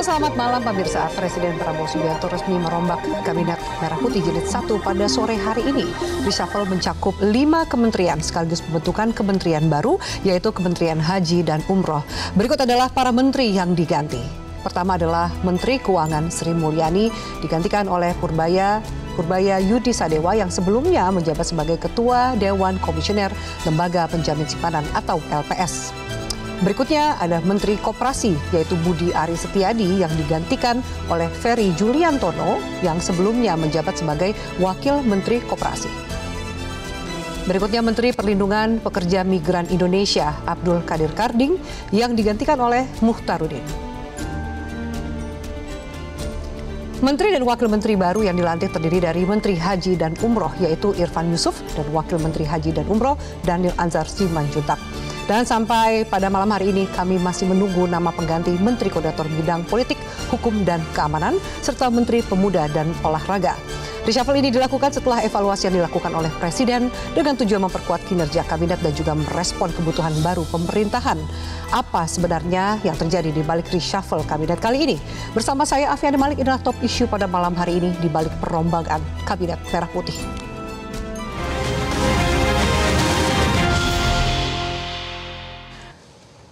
Selamat malam pemirsa. Presiden Prabowo Subianto resmi merombak Kabinet Merah Putih Jilid 1 pada sore hari ini. Reshuffle mencakup 5 kementerian sekaligus pembentukan kementerian baru, yaitu Kementerian Haji dan Umroh. Berikut adalah para menteri yang diganti. Pertama adalah Menteri Keuangan Sri Mulyani digantikan oleh Purbaya Yudi Sadewa yang sebelumnya menjabat sebagai Ketua Dewan Komisioner Lembaga Penjamin Simpanan atau LPS. Berikutnya ada Menteri Koperasi yaitu Budi Ari Setiadi yang digantikan oleh Ferry Juliantono yang sebelumnya menjabat sebagai Wakil Menteri Koperasi. Berikutnya Menteri Perlindungan Pekerja Migran Indonesia Abdul Qadir Karding yang digantikan oleh Muhtarudin. Menteri dan Wakil Menteri baru yang dilantik terdiri dari Menteri Haji dan Umroh yaitu Irfan Yusuf dan Wakil Menteri Haji dan Umroh Daniel Anzar Simanjuntak. Dan sampai pada malam hari ini kami masih menunggu nama pengganti Menteri Koordinator Bidang Politik, Hukum dan Keamanan serta Menteri Pemuda dan Olahraga. Reshuffle ini dilakukan setelah evaluasi yang dilakukan oleh Presiden dengan tujuan memperkuat kinerja kabinet dan juga merespon kebutuhan baru pemerintahan. Apa sebenarnya yang terjadi di balik reshuffle kabinet kali ini? Bersama saya Afiani Malik, inilah top isu pada malam hari ini di balik perombakan Kabinet Merah Putih.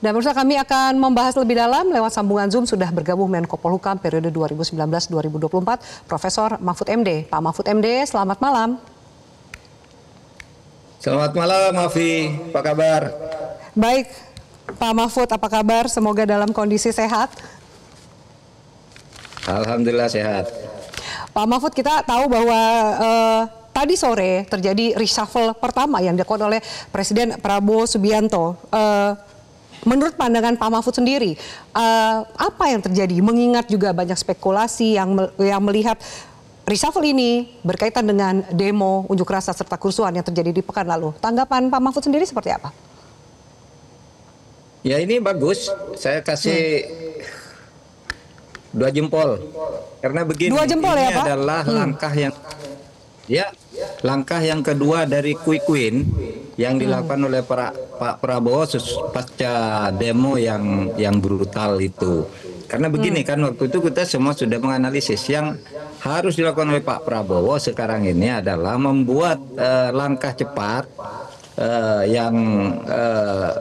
Dan pemirsa, kami akan membahas lebih dalam lewat sambungan Zoom sudah bergabung Menko Polhukam periode 2019-2024, Profesor Mahfud MD. Pak Mahfud MD, selamat malam. Selamat malam, Afi. Apa kabar? Baik, Pak Mahfud, apa kabar? Semoga dalam kondisi sehat. Alhamdulillah sehat. Pak Mahfud, kita tahu bahwa tadi sore terjadi reshuffle pertama yang dilakukan oleh Presiden Prabowo Subianto. Menurut pandangan Pak Mahfud sendiri, apa yang terjadi? Mengingat juga banyak spekulasi yang melihat reshuffle ini berkaitan dengan demo, unjuk rasa, serta kerusuhan yang terjadi di pekan lalu. Tanggapan Pak Mahfud sendiri seperti apa? Ya ini bagus, saya kasih 2 jempol. Karena begini, 2 jempol ini ya, Pak? adalah langkah yang kedua dari quick win yang dilakukan oleh Pak Prabowo pasca demo yang brutal itu. Karena begini kan, waktu itu kita semua sudah menganalisis yang harus dilakukan oleh Pak Prabowo sekarang ini adalah membuat langkah cepat yang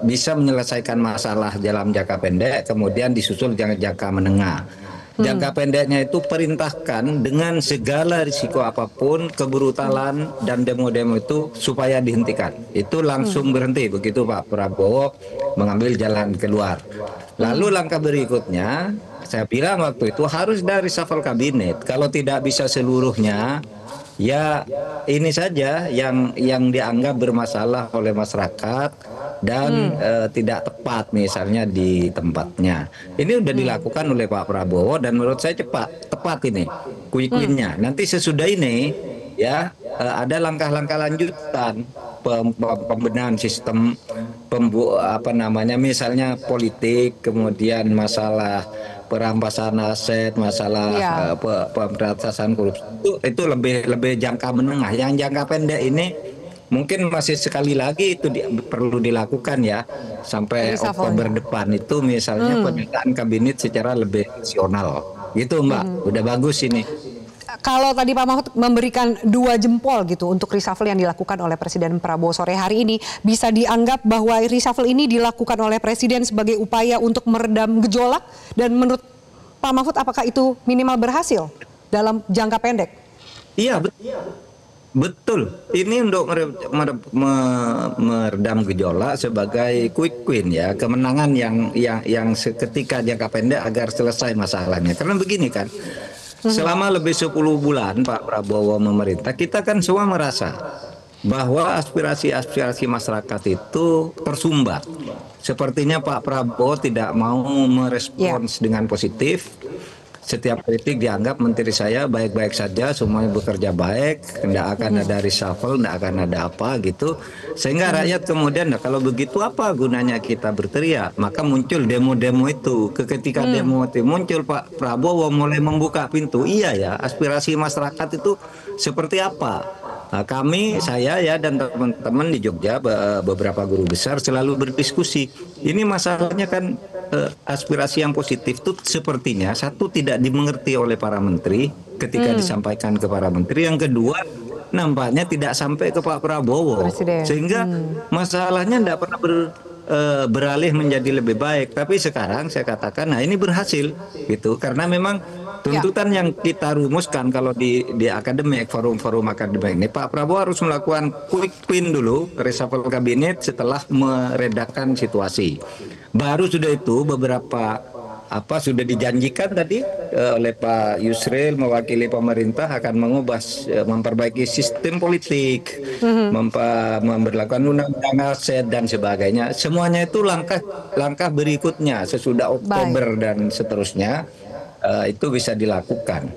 bisa menyelesaikan masalah dalam jangka pendek, kemudian disusul jangka menengah. Jangka pendeknya itu perintahkan dengan segala risiko apapun, kebrutalan dan demo-demo itu supaya dihentikan. Itu langsung berhenti, begitu Pak Prabowo mengambil jalan keluar. Lalu langkah berikutnya, saya bilang waktu itu harus dari reshuffle kabinet. Kalau tidak bisa seluruhnya, ya ini saja yang dianggap bermasalah oleh masyarakat dan tidak tepat misalnya di tempatnya. Ini sudah dilakukan oleh Pak Prabowo dan menurut saya tepat ini quick win-nya. Nanti sesudah ini ya ada langkah-langkah lanjutan pembenahan sistem misalnya politik, kemudian masalah perampasan aset, masalah pemberantasan korupsi itu lebih jangka menengah. Yang jangka pendek ini mungkin masih sekali lagi itu perlu dilakukan ya sampai Oktober depan itu misalnya pemetaan kabinet secara lebih rasional gitu Mbak. Udah bagus ini. Kalau tadi Pak Mahfud memberikan 2 jempol gitu untuk reshuffle yang dilakukan oleh Presiden Prabowo sore hari ini, bisa dianggap bahwa reshuffle ini dilakukan oleh Presiden sebagai upaya untuk meredam gejolak, dan menurut Pak Mahfud apakah itu minimal berhasil dalam jangka pendek? Iya, betul. Ini untuk meredam gejolak sebagai quick win ya, kemenangan yang seketika jangka pendek agar selesai masalahnya. Karena begini kan, selama lebih 10 bulan Pak Prabowo memerintah, kita kan semua merasa bahwa aspirasi masyarakat itu tersumbat. Sepertinya Pak Prabowo tidak mau merespons dengan positif. Setiap kritik dianggap menteri saya baik-baik saja, semuanya bekerja baik, tidak akan ada reshuffle, tidak akan ada apa gitu. Sehingga rakyat kemudian, nah, kalau begitu apa gunanya kita berteriak? Maka muncul demo-demo itu. Ketika demo itu muncul, Pak Prabowo mulai membuka pintu. Iya ya, aspirasi masyarakat itu seperti apa? Nah, saya ya dan teman-teman di Jogja, beberapa guru besar selalu berdiskusi. Ini masalahnya kan aspirasi yang positif itu sepertinya satu tidak dimengerti oleh para menteri ketika disampaikan ke para menteri. Yang kedua, nampaknya tidak sampai ke Pak Prabowo, Presiden. sehingga masalahnya tidak pernah beralih menjadi lebih baik. Tapi sekarang saya katakan, nah ini berhasil gitu, karena memang tuntutan yang kita rumuskan kalau di akademik, forum-forum akademik ini, Pak Prabowo harus melakukan quick win dulu, reshuffle kabinet setelah meredakan situasi. Baru sudah itu beberapa sudah dijanjikan tadi oleh Pak Yusril mewakili pemerintah akan mengubah, memperbaiki sistem politik, memberlakukan undang-undang aset dan sebagainya. Semuanya itu langkah berikutnya sesudah Oktober dan seterusnya itu bisa dilakukan.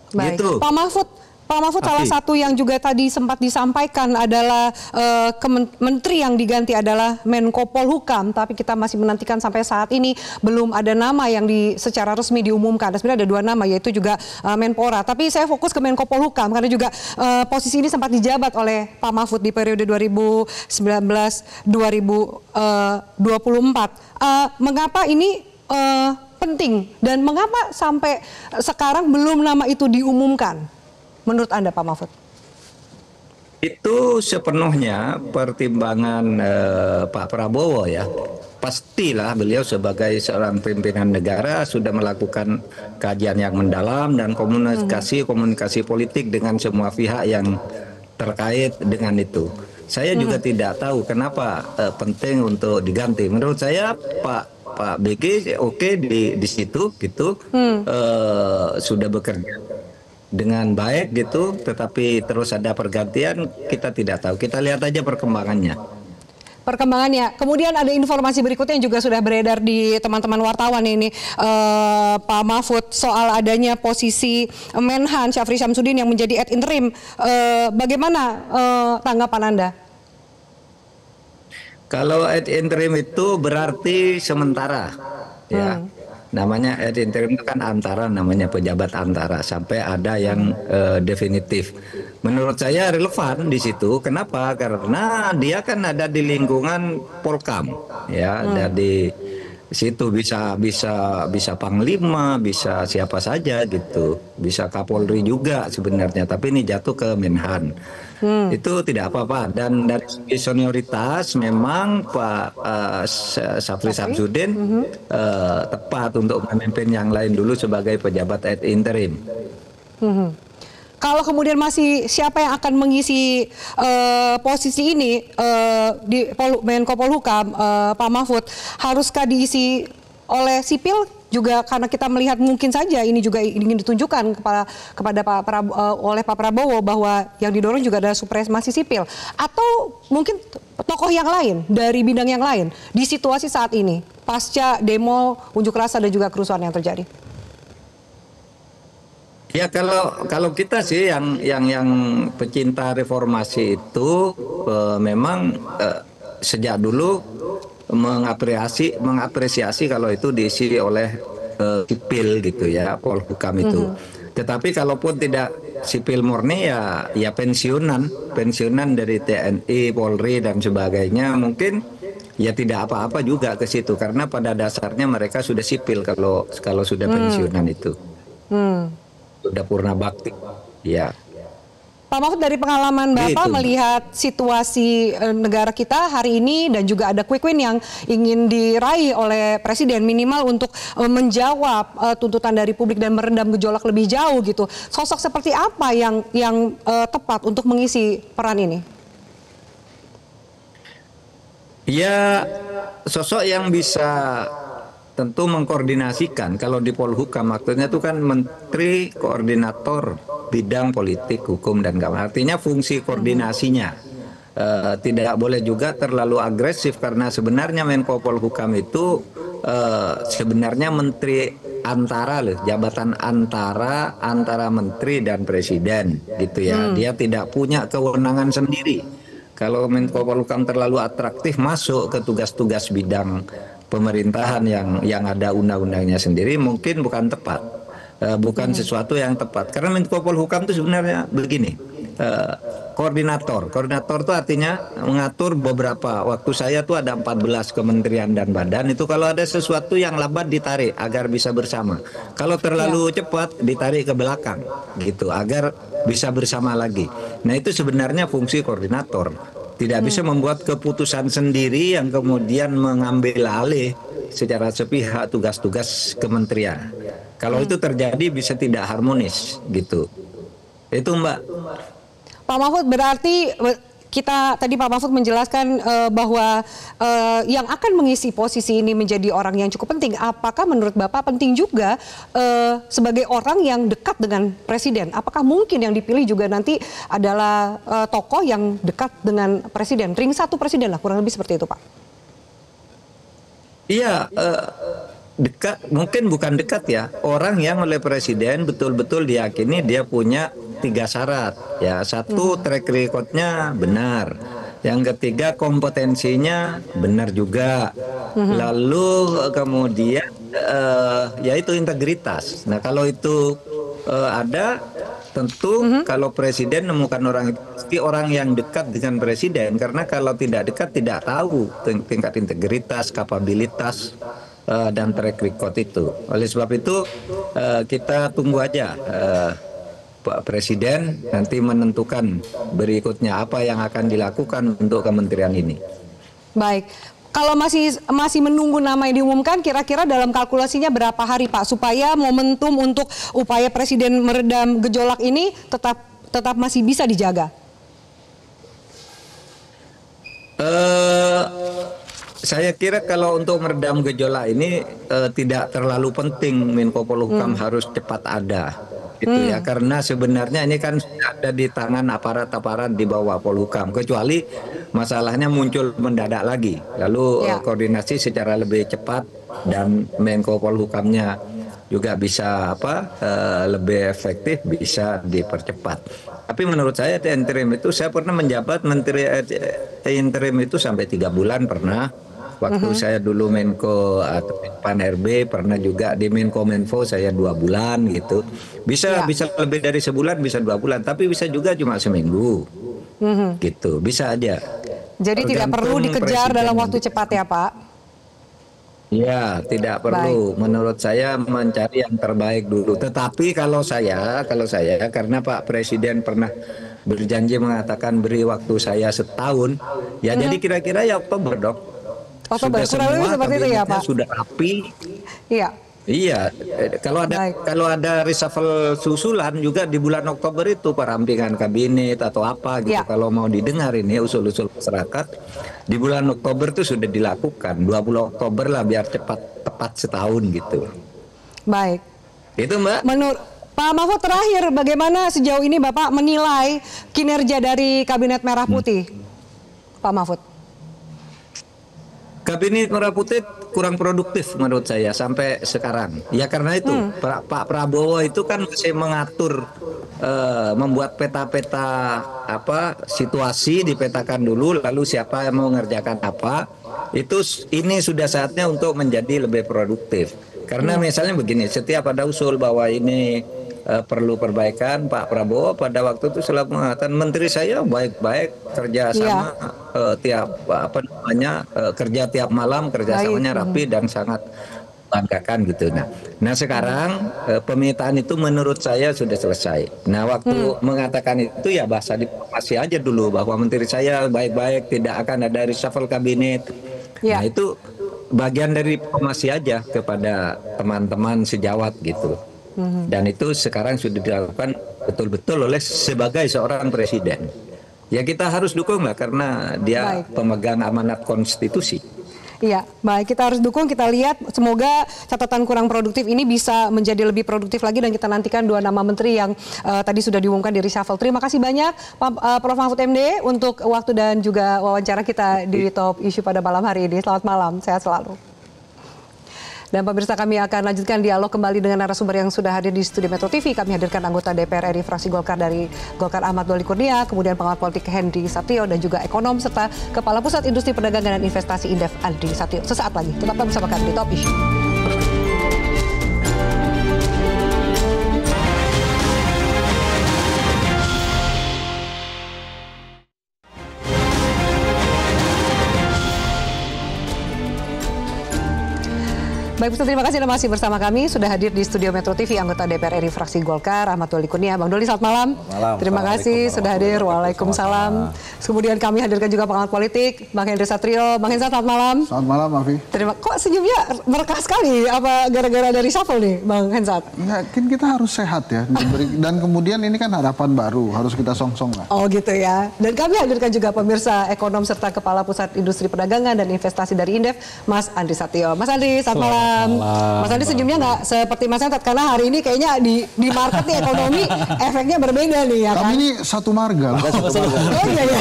Baik. Gitu. Pak Mahfud, salah satu yang juga tadi sempat disampaikan adalah menteri yang diganti adalah Menko Polhukam, tapi kita masih menantikan sampai saat ini belum ada nama yang secara resmi diumumkan. Sebenarnya ada 2 nama, yaitu juga Menpora. Tapi saya fokus ke Menko Polhukam karena juga posisi ini sempat dijabat oleh Pak Mahfud di periode 2019-2024. Mengapa ini penting dan mengapa sampai sekarang belum nama itu diumumkan? Menurut Anda, Pak Mahfud? Itu sepenuhnya pertimbangan Pak Prabowo ya. Pastilah beliau sebagai seorang pimpinan negara sudah melakukan kajian yang mendalam dan komunikasi politik dengan semua pihak yang terkait dengan itu. Saya juga tidak tahu kenapa penting untuk diganti. Menurut saya Pak BG oke di situ gitu, sudah bekerja dengan baik gitu, tetapi terus ada pergantian, kita tidak tahu. Kita lihat aja perkembangannya. Kemudian ada informasi berikutnya yang juga sudah beredar di teman-teman wartawan ini, Pak Mahfud, soal adanya posisi Menhan Syafri Syamsuddin yang menjadi ad interim. Bagaimana tanggapan Anda? Kalau ad interim itu berarti sementara, ya. Namanya ad interim itu kan antara, namanya pejabat antara sampai ada yang definitif. Menurut saya relevan di situ. Kenapa? Karena dia kan ada di lingkungan Polkam, ya, ada di situ bisa Panglima, bisa siapa saja gitu, bisa Kapolri juga sebenarnya. Tapi ini jatuh ke Menhan. Itu tidak apa-apa, dan dari segi senioritas memang Pak Syafri Syamsuddin tepat untuk memimpin yang lain dulu sebagai pejabat ad interim. Kalau kemudian masih siapa yang akan mengisi posisi ini di Menko Polhukam, Pak Mahfud, haruskah diisi oleh sipil? Juga karena kita melihat mungkin saja ini juga ingin ditunjukkan kepada oleh Pak Prabowo bahwa yang didorong juga adalah supremasi sipil, atau mungkin tokoh yang lain dari bidang yang lain di situasi saat ini pasca demo, unjuk rasa dan juga kerusuhan yang terjadi. Ya, kalau kita sih yang pecinta reformasi itu memang sejak dulu mengapresiasi kalau itu diisi oleh sipil gitu ya, Polhukam itu. Tetapi kalaupun tidak sipil murni ya pensiunan dari TNI, Polri dan sebagainya, mungkin ya tidak apa-apa juga ke situ, karena pada dasarnya mereka sudah sipil kalau sudah pensiunan itu. Sudah purna bakti. Ya. Pak Mahfud, dari pengalaman Bapak melihat situasi negara kita hari ini dan juga ada quick win yang ingin diraih oleh Presiden minimal untuk menjawab tuntutan dari publik dan meredam gejolak lebih jauh gitu. Sosok seperti apa yang tepat untuk mengisi peran ini? Ya, sosok yang bisa tentu mengkoordinasikan. Kalau di Polhukam maksudnya itu kan menteri koordinator bidang politik, hukum dan keamanan. Artinya fungsi koordinasinya tidak boleh juga terlalu agresif, karena sebenarnya Menko Polhukam itu sebenarnya menteri antara jabatan antara menteri dan presiden gitu ya. Dia tidak punya kewenangan sendiri. Kalau Menko Polhukam terlalu atraktif masuk ke tugas-tugas bidang pemerintahan yang ada undang-undangnya sendiri, mungkin bukan tepat, bukan sesuatu yang tepat. Karena Menko Polhukam itu sebenarnya begini, koordinator. Koordinator itu artinya mengatur beberapa. Waktu saya tuh ada 14 kementerian dan badan, itu kalau ada sesuatu yang lambat ditarik agar bisa bersama. Kalau terlalu cepat ditarik ke belakang gitu agar bisa bersama lagi. Nah, itu sebenarnya fungsi koordinator. Tidak bisa membuat keputusan sendiri yang kemudian mengambil alih secara sepihak tugas-tugas kementerian. Kalau itu terjadi bisa tidak harmonis gitu. Itu Mbak. Pak Mahfud, berarti kita tadi Pak Mahfud menjelaskan bahwa yang akan mengisi posisi ini menjadi orang yang cukup penting. Apakah menurut Bapak penting juga sebagai orang yang dekat dengan Presiden? Apakah mungkin yang dipilih juga nanti adalah tokoh yang dekat dengan Presiden? Ring satu Presiden lah, kurang lebih seperti itu Pak. Iya, dekat, mungkin bukan dekat ya. Orang yang oleh Presiden betul-betul diyakini dia punya 3 syarat. Ya, satu, track recordnya benar. Yang ketiga, kompetensinya benar juga. Lalu kemudian yaitu integritas. Nah, kalau itu ada, tentu kalau Presiden menemukan orang itu orang yang dekat dengan Presiden, karena kalau tidak dekat tidak tahu tingkat integritas, kapabilitas dan track record itu. Oleh sebab itu kita tunggu aja Pak Presiden nanti menentukan berikutnya apa yang akan dilakukan untuk kementerian ini. Baik. Kalau masih menunggu nama yang diumumkan, kira-kira dalam kalkulasinya berapa hari Pak supaya momentum untuk upaya Presiden meredam gejolak ini tetap masih bisa dijaga? Saya kira kalau untuk meredam gejolak ini tidak terlalu penting Menko Polhukam harus cepat ada. Gitu ya, karena sebenarnya ini kan sudah ada di tangan aparat-aparat di bawah Polhukam, kecuali masalahnya muncul mendadak lagi, lalu koordinasi secara lebih cepat dan Menko Polhukamnya juga bisa lebih efektif, bisa dipercepat. Tapi menurut saya interim itu, saya pernah menjabat menteri interim itu sampai 3 bulan pernah. Waktu saya dulu Menko atau Pan RB, pernah juga di Menko Menfo saya 2 bulan gitu. Bisa lebih dari sebulan, bisa 2 bulan, tapi bisa juga cuma seminggu. Gitu, bisa aja. Jadi tidak perlu dikejar dalam waktu cepat ya Pak? Ya, tidak perlu. Menurut saya mencari yang terbaik dulu. Tetapi kalau saya karena Pak Presiden pernah berjanji mengatakan beri waktu saya setahun, ya jadi kira-kira ya Oktober dok. Oktober, kurang lebih seperti itu ya Pak? Sudah rapi. Iya. Iya, kalau ada reshuffle susulan juga di bulan Oktober itu perampingan kabinet atau apa gitu. Kalau mau didengar ini usul-usul masyarakat di bulan Oktober itu sudah dilakukan. 20 Oktober lah biar tepat setahun gitu. Baik. Itu Mbak. Menurut Pak Mahfud, terakhir bagaimana sejauh ini Bapak menilai kinerja dari Kabinet Merah Putih? Pak Mahfud. Kabinet Merah Putih kurang produktif menurut saya sampai sekarang. Ya karena itu Pak Prabowo itu kan masih mengatur, membuat peta-peta situasi dipetakan dulu, lalu siapa yang mau mengerjakan apa. Ini sudah saatnya untuk menjadi lebih produktif. Karena misalnya begini, setiap ada usul bahwa ini perlu perbaikan, Pak Prabowo pada waktu itu selalu mengatakan menteri saya baik-baik, kerja sama kerja tiap malam, kerjasamanya rapi dan sangat banggakan gitu. Nah sekarang pemetaan itu menurut saya sudah selesai. Nah waktu mengatakan itu ya bahasa diplomasi aja dulu bahwa menteri saya baik-baik, tidak akan ada reshuffle kabinet. Nah itu bagian dari diplomasi aja kepada teman-teman sejawat gitu. Dan itu sekarang sudah dilakukan betul-betul oleh sebagai seorang presiden. Ya kita harus dukung lah karena dia pemegang amanat konstitusi. Iya, baik, kita harus dukung, kita lihat semoga catatan kurang produktif ini bisa menjadi lebih produktif lagi dan kita nantikan 2 nama menteri yang tadi sudah diumumkan di reshuffle. Terima kasih banyak Prof. Mahfud MD untuk waktu dan juga wawancara kita di Top Issue pada malam hari ini. Selamat malam, sehat selalu. Dan pemirsa, kami akan lanjutkan dialog kembali dengan narasumber yang sudah hadir di Studio Metro TV. Kami hadirkan anggota DPR RI fraksi Golkar dari Golkar Ahmad Doli Kurnia, kemudian pengamat politik Hendy Satrio dan juga ekonom serta Kepala Pusat Industri Perdagangan dan Investasi Indef Andri Satrio. Sesaat lagi, tetaplah bersama kami di Top Issue. Baik, Ustaz, terima kasih Anda masih bersama kami. Sudah hadir di studio Metro TV anggota DPR RI fraksi Golkar, Ahmad Doli Kurnia. Bang Doli, selamat malam. Terima kasih sudah hadir. Waalaikumsalam. Kemudian kami hadirkan juga pengamat politik, Bang Henry Satrio. Bang Henry, selamat malam. Selamat malam, Afi. Kok senyumnya merekah sekali? Apa gara-gara dari reshuffle nih, Bang Hensat? Ya, kan kita harus sehat ya. Dan kemudian ini kan harapan baru, harus kita song-song lah. Oh gitu ya. Dan kami hadirkan juga pemirsa ekonom serta Kepala Pusat Industri Perdagangan dan Investasi dari Indef, Mas Andri Satrio. Mas Andri, selamat malam. Mas Andri senyumnya nggak seperti Mas Hensat, karena hari ini kayaknya di market nih ekonomi efeknya berbeda nih ya kan? Kami ini satu marga. Oh iya ya.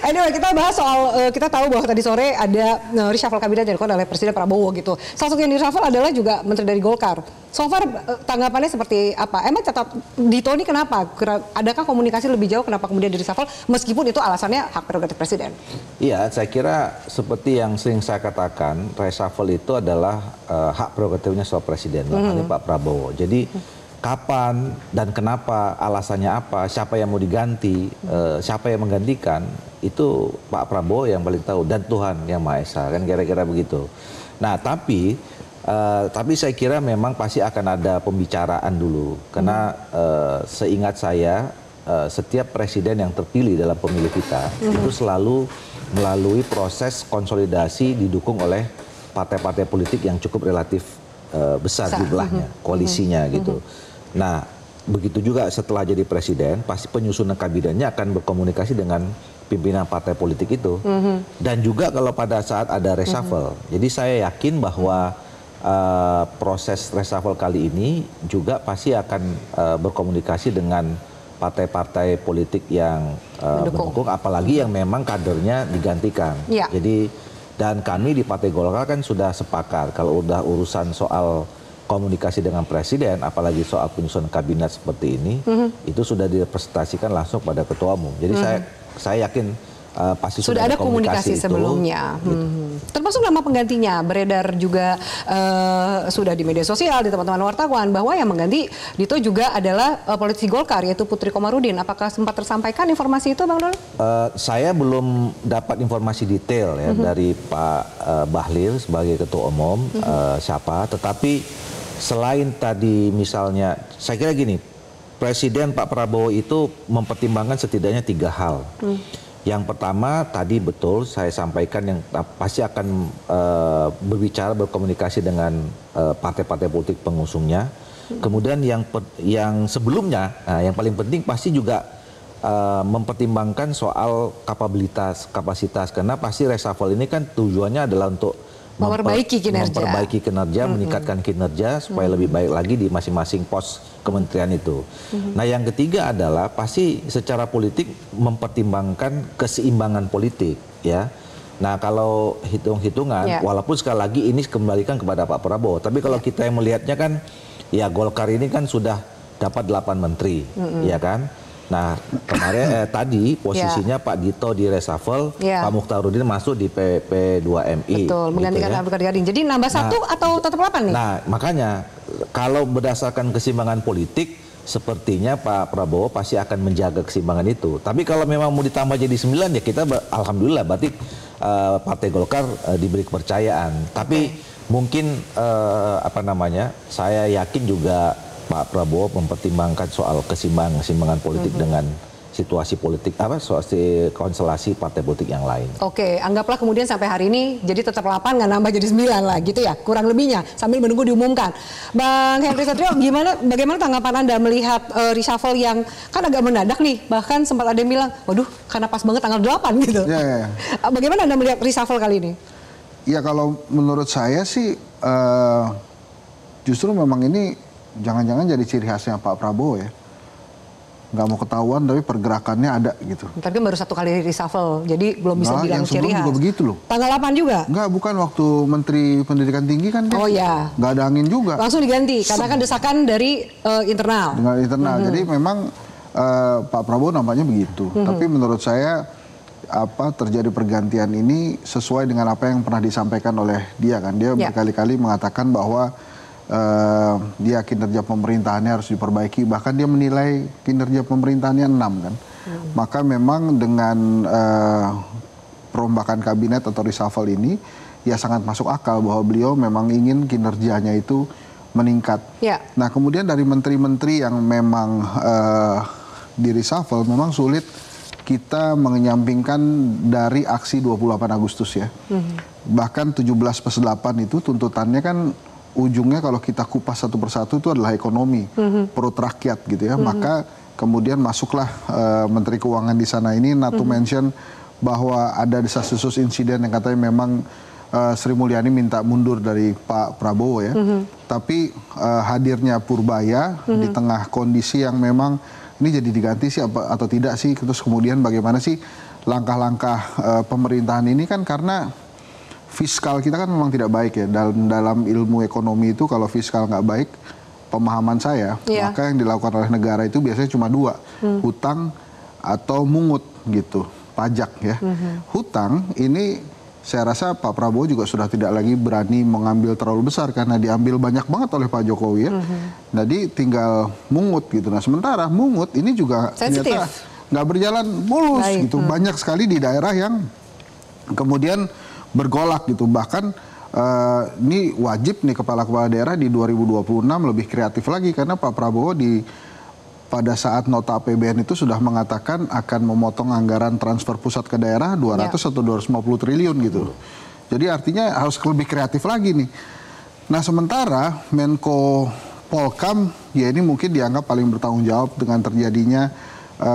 Anyway, kita bahas soal, kita tahu bahwa tadi sore ada reshuffle kabinet yang dilakukan oleh Presiden Prabowo gitu. Salah satu yang di reshuffle adalah juga Menteri dari Golkar. So far tanggapannya seperti apa? Emang catat Dito ini kenapa? Adakah komunikasi lebih jauh kenapa kemudian di reshuffle meskipun itu alasannya hak prerogatif Presiden? Iya, saya kira seperti yang sering saya katakan, reshuffle itu adalah hak prerogatifnya soal Presiden, makanya Pak Prabowo. Jadi kapan dan kenapa, alasannya apa, siapa yang mau diganti, siapa yang menggantikan, itu Pak Prabowo yang paling tahu dan Tuhan yang Maha Esa, kan kira-kira begitu. Nah, tapi saya kira memang pasti akan ada pembicaraan dulu, karena seingat saya setiap presiden yang terpilih dalam pemilu kita itu selalu melalui proses konsolidasi didukung oleh partai-partai politik yang cukup relatif besar jumlahnya, koalisinya gitu. Nah, begitu juga setelah jadi presiden, pasti penyusunan kabinetnya akan berkomunikasi dengan pimpinan partai politik itu. Dan juga kalau pada saat ada reshuffle. Jadi saya yakin bahwa proses reshuffle kali ini juga pasti akan berkomunikasi dengan partai-partai politik yang mendukung, apalagi yang memang kadernya digantikan. Ya. Jadi, dan kami di Partai Golkar kan sudah sepakat kalau udah urusan soal komunikasi dengan presiden, apalagi soal penyusunan kabinet seperti ini, itu sudah direpresentasikan langsung pada ketua umum. Jadi saya yakin pasti sudah ada komunikasi sebelumnya. Termasuk nama penggantinya beredar juga sudah di media sosial, di teman-teman wartawan, bahwa yang mengganti Dito juga adalah politisi Golkar, yaitu Putri Komarudin. Apakah sempat tersampaikan informasi itu, Bang Dol? Saya belum dapat informasi detail ya dari Pak Bahlil sebagai ketua umum siapa, tetapi selain tadi misalnya, saya kira gini, Presiden Pak Prabowo itu mempertimbangkan setidaknya 3 hal. Yang pertama tadi betul saya sampaikan yang pasti akan berbicara, berkomunikasi dengan partai-partai politik pengusungnya. Kemudian yang sebelumnya, yang paling penting pasti juga mempertimbangkan soal kapasitas, karena pasti reshuffle ini kan tujuannya adalah untuk memperbaiki kinerja, meningkatkan kinerja supaya lebih baik lagi di masing-masing pos kementerian itu. Nah, yang ketiga adalah pasti secara politik mempertimbangkan keseimbangan politik, ya. Nah, kalau hitung-hitungan, walaupun sekali lagi ini kembalikan kepada Pak Prabowo, tapi kalau kita yang melihatnya kan, ya Golkar ini kan sudah dapat 8 menteri, ya kan. Nah, kemarin tadi posisinya Pak Dito di reshuffle, Pak Mukhtarudin masuk di PP2MI. Betul, menggantikan Abdul Qadir Gading. Jadi nambah 1 atau tetap 8 nih? Nah, makanya kalau berdasarkan keseimbangan politik, sepertinya Pak Prabowo pasti akan menjaga keseimbangan itu. Tapi kalau memang mau ditambah jadi 9, ya kita alhamdulillah berarti Partai Golkar diberi kepercayaan. Tapi mungkin saya yakin juga Pak Prabowo mempertimbangkan soal keseimbangan politik dengan situasi politik konstelasi partai politik yang lain. Oke, anggaplah kemudian sampai hari ini jadi tetap 8, nggak nambah jadi 9 lah gitu ya, kurang lebihnya sambil menunggu diumumkan. Bang Henry Satrio, bagaimana tanggapan Anda melihat reshuffle yang kan agak mendadak nih, bahkan sempat ada yang bilang, waduh karena pas banget tanggal 8 gitu. Bagaimana Anda melihat reshuffle kali ini? Ya, kalau menurut saya sih justru memang ini jangan-jangan jadi ciri khasnya Pak Prabowo ya. Nggak mau ketahuan tapi pergerakannya ada gitu. Tapi baru 1 kali reshuffle, jadi belum bisa bilang ciri khas. Juga begitu loh. Tanggal 8 juga? Enggak, bukan waktu Menteri Pendidikan Tinggi kan dia. Oh ya. Nggak ada angin juga. Langsung diganti, karena kan desakan dari internal. Dengan internal, jadi memang Pak Prabowo nampaknya begitu. Tapi menurut saya terjadi pergantian ini sesuai dengan apa yang pernah disampaikan oleh dia kan. Dia berkali-kali mengatakan bahwa dia kinerja pemerintahannya harus diperbaiki, bahkan dia menilai kinerja pemerintahannya 6 kan. Maka memang dengan perombakan kabinet atau reshuffle ini ya sangat masuk akal bahwa beliau memang ingin kinerjanya itu meningkat. Ya. Nah kemudian dari menteri-menteri yang memang di reshuffle memang sulit kita menyampingkan dari aksi 28 Agustus ya. Bahkan 17+8 itu tuntutannya kan ujungnya kalau kita kupas satu persatu itu adalah ekonomi, perut rakyat gitu ya. Maka kemudian masuklah Menteri Keuangan di sana ini not to mention bahwa ada desas-desus insiden yang katanya memang Sri Mulyani minta mundur dari Pak Prabowo ya. Tapi hadirnya Purbaya di tengah kondisi yang memang ini jadi diganti sih atau tidak sih, terus kemudian bagaimana sih langkah-langkah pemerintahan ini kan karena fiskal kita kan memang tidak baik ya. Dalam ilmu ekonomi itu kalau fiskal nggak baik, pemahaman saya, maka yang dilakukan oleh negara itu biasanya cuma dua, hutang atau mungut gitu, pajak ya. Hutang ini saya rasa Pak Prabowo juga sudah tidak lagi berani mengambil terlalu besar karena diambil banyak banget oleh Pak Jokowi ya. Jadi tinggal mungut gitu. Nah sementara mungut ini juga ternyata nggak berjalan mulus gitu. Banyak sekali di daerah yang kemudian bergolak gitu. Bahkan ini wajib nih kepala-kepala daerah di 2026 lebih kreatif lagi karena Pak Prabowo pada saat nota APBN itu sudah mengatakan akan memotong anggaran transfer pusat ke daerah 200 atau 250 triliun gitu. Jadi artinya harus lebih kreatif lagi nih. Nah sementara Menko Polkam ya ini mungkin dianggap paling bertanggung jawab dengan terjadinya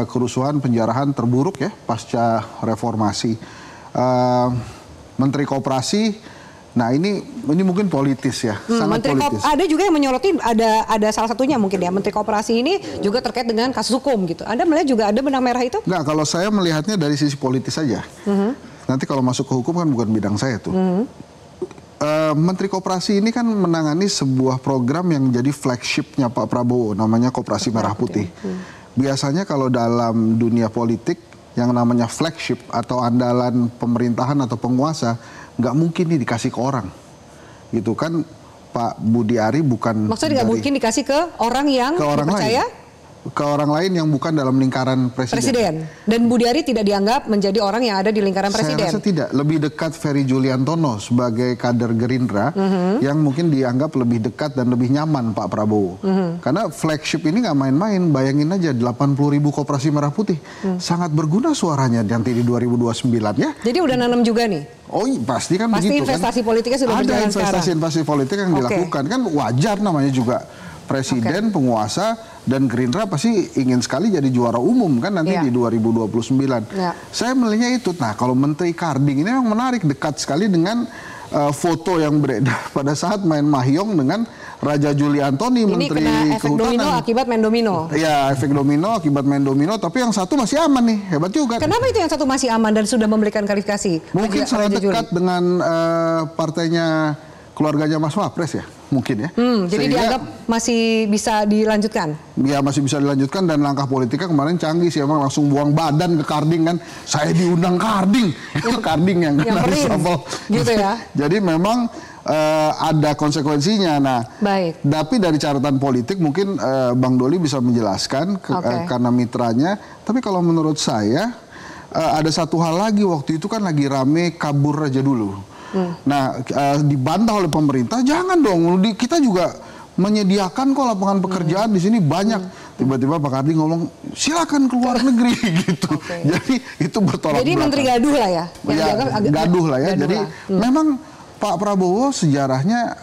kerusuhan penjarahan terburuk ya pasca reformasi. Menteri Koperasi. Nah ini mungkin politis ya, sangat Menteri politis. Ada juga yang menyoroti, ada salah satunya mungkin ya, Menteri Koperasi ini juga terkait dengan kasus hukum gitu. Anda melihat juga ada benang merah itu? Enggak, kalau saya melihatnya dari sisi politis saja. Nanti kalau masuk ke hukum kan bukan bidang saya tuh. Menteri Koperasi ini kan menangani sebuah program yang jadi flagshipnya Pak Prabowo, namanya Koperasi Merah Putih. Biasanya kalau dalam dunia politik, yang namanya flagship atau andalan pemerintahan atau penguasa, nggak mungkin nih dikasih ke orang, gitu kan. Pak Budi Ari bukan. Maksudnya nggak mungkin dikasih ke orang yang dipercaya? Ke orang lain yang bukan dalam lingkaran presiden. Dan Budi Ari tidak dianggap menjadi orang yang ada di lingkaran presiden? Saya rasa tidak. Lebih dekat Ferry Juliantono sebagai kader Gerindra yang mungkin dianggap lebih dekat dan lebih nyaman Pak Prabowo. Karena flagship ini nggak main-main. Bayangin aja 80.000 Koperasi Merah Putih. Sangat berguna suaranya nanti di 2029 ya. Jadi udah nanam juga nih? Oh pasti kan begitu kan. Investasi politiknya sudah berjalan sekarang. Ada investasi politik yang dilakukan. Kan wajar namanya juga. Presiden, penguasa, dan Gerindra pasti ingin sekali jadi juara umum kan nanti di 2029. Saya melihatnya itu. Nah kalau Menteri Karding ini memang menarik, dekat sekali dengan foto yang beredar pada saat main mahjong dengan Raja Juli Antoni, Menteri Kehutanan. Efek domino akibat main domino. Ya, efek domino akibat main domino, tapi yang satu masih aman nih, hebat juga. Kenapa itu yang satu masih aman dan sudah memberikan klarifikasi? Mungkin sangat dekat dengan partainya keluarganya Mas Wapres ya, mungkin ya. Jadi dianggap masih bisa dilanjutkan? Ya masih bisa dilanjutkan dan langkah politiknya kemarin canggih sih, emang langsung buang badan ke Karding kan. Saya diundang Karding, Karding yang kena reshuffle. Gitu ya. Jadi memang ada konsekuensinya. Nah, tapi dari catatan politik mungkin Bang Doli bisa menjelaskan karena mitranya. Tapi kalau menurut saya ada satu hal lagi, waktu itu kan lagi rame kabur aja dulu. Nah, dibantah oleh pemerintah, jangan dong, kita juga menyediakan kok lapangan pekerjaan di sini banyak. Tiba-tiba Pak Kardi ngomong, silakan ke luar negeri gitu. Jadi itu bertolak belakang. Jadi menteri gaduh lah ya? Gaduh lah ya. Jadi memang Pak Prabowo sejarahnya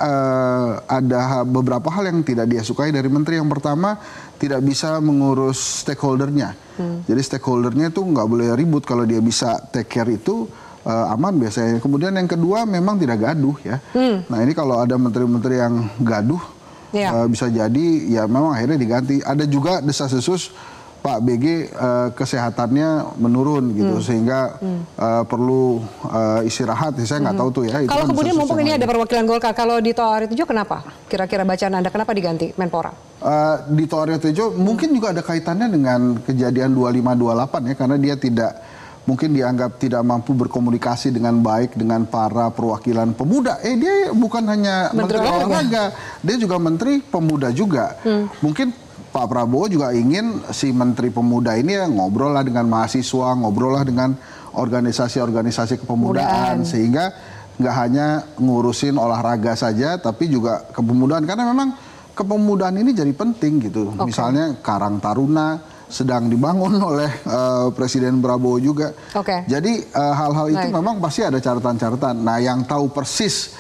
ada beberapa hal yang tidak dia sukai dari menteri. Yang pertama, tidak bisa mengurus stakeholdernya. Jadi stakeholdernya itu nggak boleh ribut, kalau dia bisa take care itu aman biasanya. Kemudian yang kedua memang tidak gaduh ya. Nah ini kalau ada menteri-menteri yang gaduh bisa jadi ya memang akhirnya diganti. Ada juga desas-desus Pak BG kesehatannya menurun gitu sehingga perlu istirahat. Saya nggak tahu tuh ya. Kalau kemudian mumpung ini ada perwakilan Golkar, kalau Dito Aryo kenapa? Kira-kira bacaan Anda kenapa diganti Menpora? Dito Aryo mungkin juga ada kaitannya dengan kejadian 2528 ya, karena dia mungkin dianggap tidak mampu berkomunikasi dengan baik dengan para perwakilan pemuda. Dia bukan hanya menteri olahraga, dia juga menteri pemuda juga. Mungkin Pak Prabowo juga ingin si menteri pemuda ini ya ngobrol lah dengan mahasiswa, ngobrol lah dengan organisasi-organisasi kepemudaan, sehingga nggak hanya ngurusin olahraga saja, tapi juga kepemudaan. Karena memang kepemudaan ini jadi penting gitu. Misalnya Karang Taruna sedang dibangun oleh Presiden Prabowo juga. Jadi hal-hal itu memang pasti ada catatan-catatan. Nah, yang tahu persis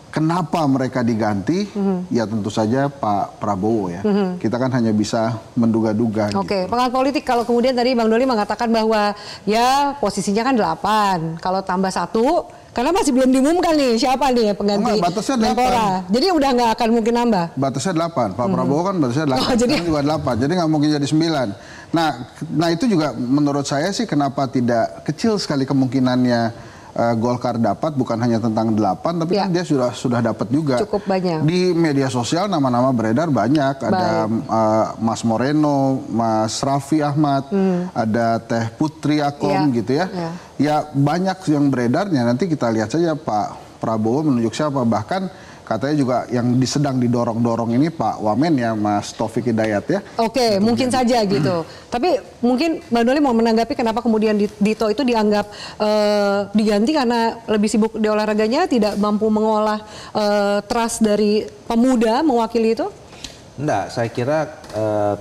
kenapa mereka diganti, ya tentu saja Pak Prabowo ya. Kita kan hanya bisa menduga-duga. Pengamat politik, kalau kemudian tadi Bang Doli mengatakan bahwa ya posisinya kan 8, kalau tambah 1, karena masih belum diumumkan nih siapa nih pengganti Menpora. Jadi udah nggak akan mungkin nambah. Batasnya 8. Pak Prabowo kan batasnya 8. Jadi juga 8. Jadi nggak mungkin jadi 9. Nah itu juga menurut saya sih kenapa tidak kecil sekali kemungkinannya Golkar dapat, bukan hanya tentang 8, tapi kan dia sudah dapat juga. Cukup banyak. Di media sosial nama-nama beredar banyak. Ada Mas Moreno, Mas Raffi Ahmad, ada Teh Putri Akom gitu ya. Ya banyak yang beredarnya. Nanti kita lihat saja Pak Prabowo menunjuk siapa. Bahkan katanya juga yang sedang didorong-dorong ini Pak Wamen ya, Mas Taufik Hidayat ya. Mungkin saja gitu. Tapi mungkin Bang Doli mau menanggapi kenapa kemudian Dito itu dianggap diganti karena lebih sibuk di olahraganya, tidak mampu mengolah trust dari pemuda mewakili itu? Enggak, saya kira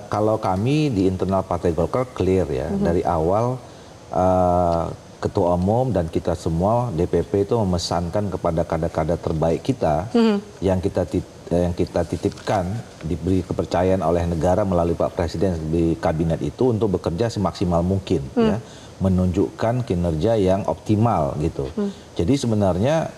kalau kami di internal Partai Golkar clear ya, dari awal Ketua Umum dan kita semua DPP itu memesankan kepada kader-kader terbaik kita yang kita titipkan, diberi kepercayaan oleh negara melalui Pak Presiden di kabinet itu untuk bekerja semaksimal mungkin ya, menunjukkan kinerja yang optimal gitu. Jadi sebenarnya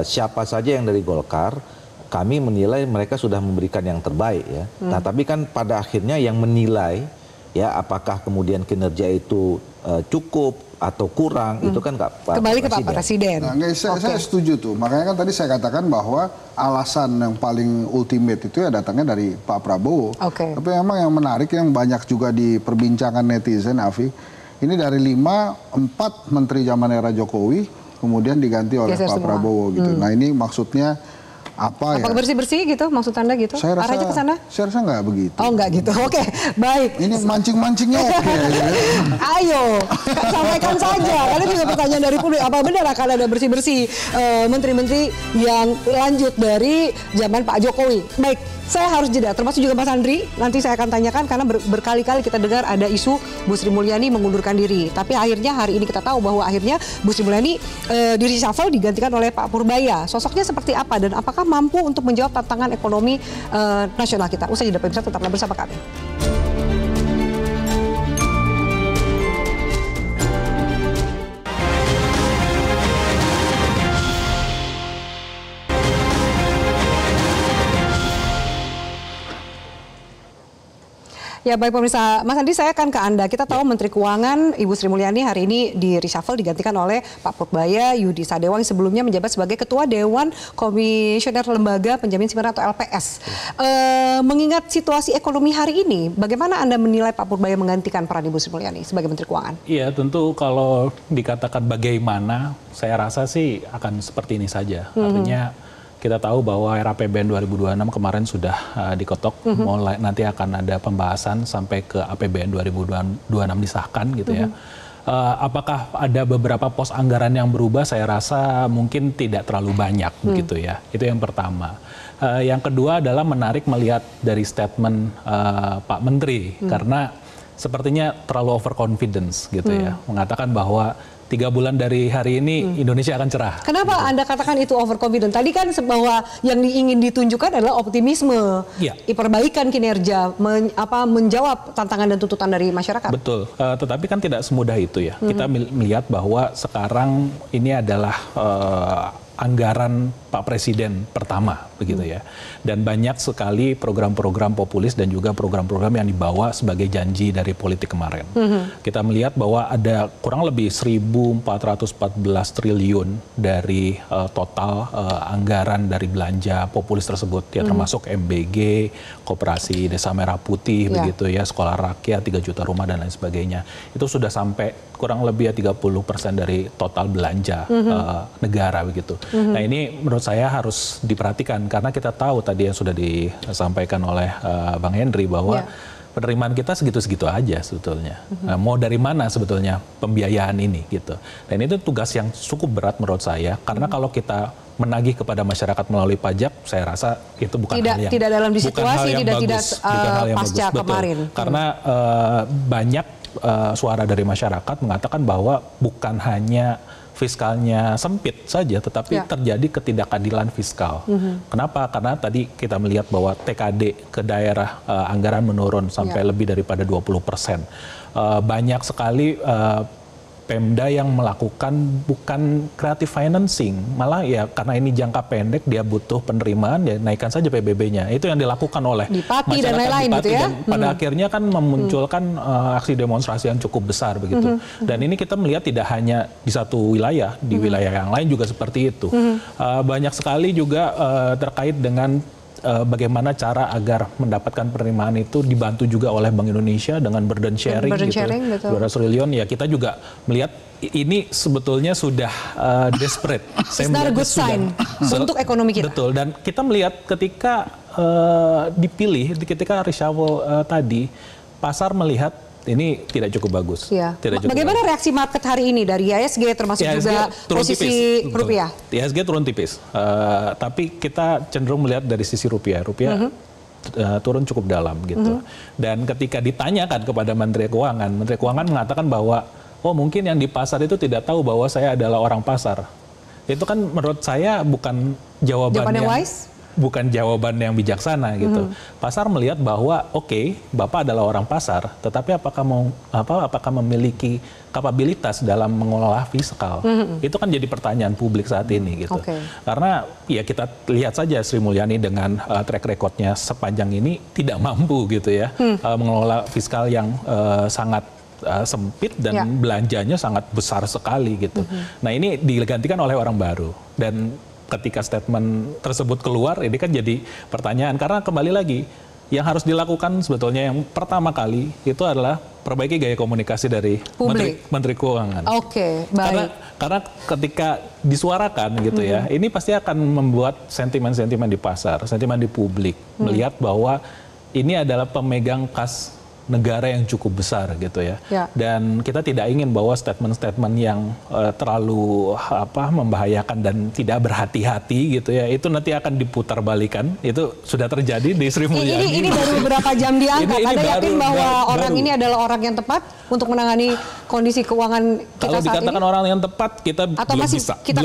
siapa saja yang dari Golkar, kami menilai mereka sudah memberikan yang terbaik ya. Nah, tapi kan pada akhirnya yang menilai ya apakah kemudian kinerja itu cukup atau kurang, itu kan kembali ke Pak Presiden. Nah, saya setuju tuh. Makanya kan tadi saya katakan bahwa alasan yang paling ultimate itu ya datangnya dari Pak Prabowo. Tapi memang yang menarik, yang banyak juga diperbincangkan netizen, Afi, ini dari 4 menteri zaman era Jokowi kemudian diganti oleh Pak Prabowo gitu. Nah, ini maksudnya apa ya? Bersih-bersih gitu maksud Anda gitu? Arahnya ke sana? Saya rasa nggak begitu. Oh, nggak gitu. Baik. Ini mancing-mancingnya Ayo, sampaikan saja. Karena juga pertanyaan dari publik, apa benar akan ada bersih-bersih menteri-menteri yang lanjut dari zaman Pak Jokowi? Baik, saya harus jeda, termasuk juga Mas Andri. Nanti saya akan tanyakan karena berkali-kali kita dengar ada isu Bu Sri Mulyani mengundurkan diri. Tapi akhirnya hari ini kita tahu bahwa akhirnya Bu Sri Mulyani di reshuffle digantikan oleh Pak Purbaya. Sosoknya seperti apa dan apakah mampu untuk menjawab tantangan ekonomi nasional kita? Usai jeda pemirsa, tetaplah bersama kami. Ya baik pemirsa, Mas Andi saya akan ke Anda. Kita tahu Menteri Keuangan Ibu Sri Mulyani hari ini di reshuffle digantikan oleh Pak Purbaya Yudi Sadewa yang sebelumnya menjabat sebagai Ketua Dewan Komisioner Lembaga Penjamin Simpanan atau LPS. Mengingat situasi ekonomi hari ini, bagaimana Anda menilai Pak Purbaya menggantikan peran Ibu Sri Mulyani sebagai Menteri Keuangan? Iya tentu kalau dikatakan bagaimana, saya rasa sih akan seperti ini saja. Artinya kita tahu bahwa RAPBN 2026 kemarin sudah diketok, mulai nanti akan ada pembahasan sampai ke APBN 2026 disahkan gitu ya. Apakah ada beberapa pos anggaran yang berubah? Saya rasa mungkin tidak terlalu banyak begitu ya. Itu yang pertama. Yang kedua adalah menarik melihat dari statement Pak Menteri karena sepertinya terlalu overconfidence gitu ya, mengatakan bahwa 3 bulan dari hari ini Indonesia akan cerah. Kenapa Anda katakan itu overconfident? Tadi kan bahwa yang ingin ditunjukkan adalah optimisme, perbaikan kinerja, menjawab tantangan dan tuntutan dari masyarakat. Betul, tetapi kan tidak semudah itu ya. Kita melihat bahwa sekarang ini adalah anggaran Pak Presiden pertama begitu ya. Dan banyak sekali program-program populis dan juga program-program yang dibawa sebagai janji dari politik kemarin. Kita melihat bahwa ada kurang lebih 1.414 triliun dari total anggaran dari belanja populis tersebut ya, termasuk MBG, Koperasi Desa Merah Putih begitu ya, Sekolah Rakyat, 3 juta rumah dan lain sebagainya. Itu sudah sampai kurang lebih ya 30% dari total belanja negara begitu. Nah, ini menurut saya harus diperhatikan karena kita tahu tadi yang sudah disampaikan oleh Bang Henry bahwa penerimaan kita segitu-segitu aja sebetulnya. Nah, mau dari mana sebetulnya pembiayaan ini gitu. Dan itu tugas yang cukup berat menurut saya, karena kalau kita menagih kepada masyarakat melalui pajak, saya rasa itu bukan hal yang tidak dalam bukan situasi hal yang bagus, bukan hal yang pasca bagus. kemarin. Betul. Karena banyak suara dari masyarakat mengatakan bahwa bukan hanya fiskalnya sempit saja, tetapi terjadi ketidakadilan fiskal. Kenapa? Karena tadi kita melihat bahwa TKD ke daerah anggaran menurun sampai lebih daripada 20%. Banyak sekali Pemda yang melakukan bukan creative financing, malah ya karena ini jangka pendek dia butuh penerimaan, ya naikkan saja PBB-nya. Itu yang dilakukan oleh Dipati dan lain-lain gitu ya. Dan pada akhirnya kan memunculkan aksi demonstrasi yang cukup besar begitu. Dan ini kita melihat tidak hanya di satu wilayah, di wilayah yang lain juga seperti itu. Banyak sekali juga terkait dengan bagaimana cara agar mendapatkan penerimaan itu dibantu juga oleh Bank Indonesia dengan burden sharing, gitu. 200 triliun, ya kita juga melihat ini sebetulnya sudah desperate. It's not a good sign untuk ekonomi kita. Betul, dan kita melihat ketika dipilih, ketika reshuffle tadi, pasar melihat ini tidak cukup bagus. Ya. Bagaimana reaksi market hari ini dari IHSG termasuk juga posisi tipis, rupiah? IHSG turun tipis, tapi kita cenderung melihat dari sisi rupiah. Rupiah turun cukup dalam gitu. Dan ketika ditanyakan kepada Menteri Keuangan mengatakan bahwa oh mungkin yang di pasar itu tidak tahu bahwa saya adalah orang pasar. Itu kan menurut saya bukan jawaban yang wise. Bukan jawaban yang bijaksana gitu. Pasar melihat bahwa oke, Bapak adalah orang pasar, tetapi apakah memiliki kapabilitas dalam mengelola fiskal? Itu kan jadi pertanyaan publik saat ini gitu. Karena ya kita lihat saja Sri Mulyani dengan track recordnya sepanjang ini tidak mampu gitu ya mengelola fiskal yang sangat sempit dan belanjanya sangat besar sekali gitu. Nah ini digantikan oleh orang baru, dan ketika statement tersebut keluar, ini kan jadi pertanyaan. Karena kembali lagi, yang harus dilakukan sebetulnya yang pertama kali itu adalah perbaiki gaya komunikasi dari Menteri Keuangan. Oke, baik. Karena ketika disuarakan gitu ya, ini pasti akan membuat sentimen-sentimen di pasar, sentimen di publik, melihat bahwa ini adalah pemegang kas negara yang cukup besar gitu ya. Dan kita tidak ingin bahwa statement-statement yang terlalu membahayakan dan tidak berhati-hati gitu ya, itu nanti akan diputar balikan. Itu sudah terjadi di Sri Mulyani. Ini baru beberapa jam diangkat. Anda yakin bahwa orang ini adalah orang yang tepat untuk menangani kondisi keuangan kita kalau saat ini? Kalau dikatakan orang yang tepat, kita belum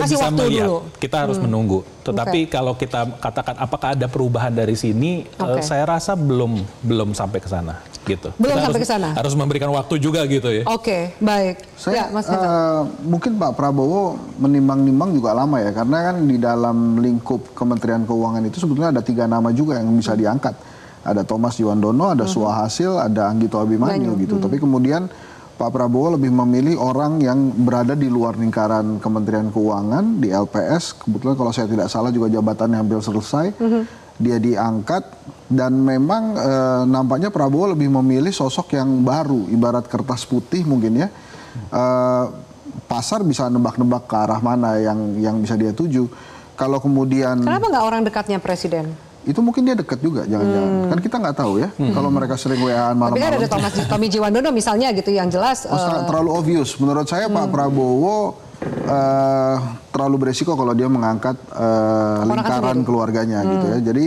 bisa melihat. Dulu. Kita harus menunggu. Tetapi kalau kita katakan apakah ada perubahan dari sini, saya rasa belum sampai ke sana. Gitu. Belum sampai ke sana. Harus memberikan waktu juga gitu ya. Oke, baik. Saya mungkin Pak Prabowo menimbang-nimbang juga lama ya, karena kan di dalam lingkup Kementerian Keuangan itu sebetulnya ada 3 nama juga yang bisa diangkat. Ada Thomas Juwandono, ada Suhasil, ada Anggito Abimanyu gitu. Tapi kemudian Pak Prabowo lebih memilih orang yang berada di luar lingkaran Kementerian Keuangan, di LPS. Kebetulan kalau saya tidak salah juga jabatannya hampir selesai. Dia diangkat, dan memang nampaknya Prabowo lebih memilih sosok yang baru, ibarat kertas putih mungkin ya. Pasar bisa nebak-nebak ke arah mana yang bisa dia tuju. Kalau kemudian, kenapa nggak orang dekatnya Presiden? Itu mungkin dia dekat juga, jangan-jangan. Kan kita nggak tahu ya, kalau mereka sering WA-an malam-malam. Tapi kan ada Tommy Jiwandono misalnya gitu, yang jelas. Terlalu obvious. Menurut saya Pak Prabowo terlalu beresiko kalau dia mengangkat lingkaran keluarganya gitu ya. Jadi